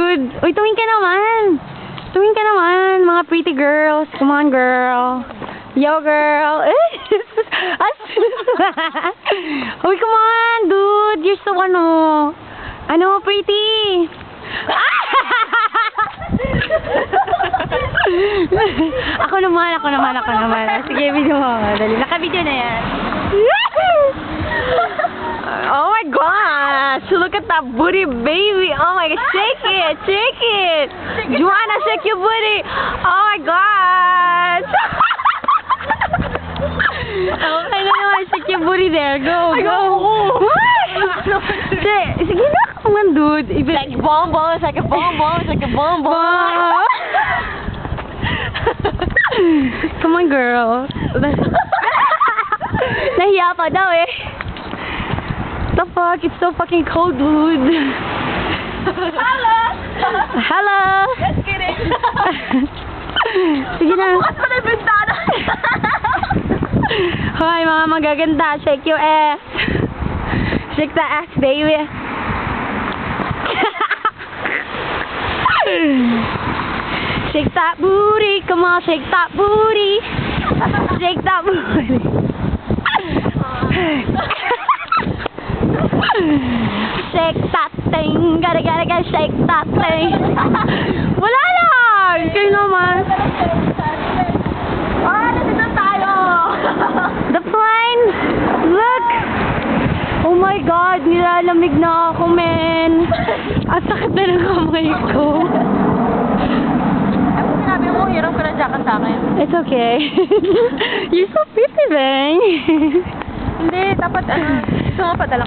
dude. Uy, tumingin ka naman. Tumingin ka naman, mga pretty girls. Come on, girl. Yo, girl. Uy, come on, dude. You're so pretty. Ako naman. Sige, video mo. Dali, naka-video na yan. Oh my gosh! Look at that booty, baby! Oh my god, shake it! Joanna, shake your booty! Oh my gosh! Okay na naman, shake your booty there. Go! Sige na, come on, dude. Like bonbon, it's like a bonbon, it's like a bonbon. Come on, girl. Nahiya pa daw eh. The fuck? It's so fucking cold, dude. Hello! Just kidding. Sige na. Bukas pa na yung bintana. Hoy, mga magaganda. Shake your ass. Shake that ass, baby. Shake that booty. Come on, shake that booty. Shake that booty. Shake that thing. Gotta shake that thing. Wala lang. Kayo naman. Nandito tayo. The plane. Look. Oh my God. Nilalamig na ako, men. Ang sakit na ng kamay ko. Sinabi mo, hirap ka na jacket sa akin. It's okay. You're so pretty, Bang. Hindi, dapat gusto mo padala ka.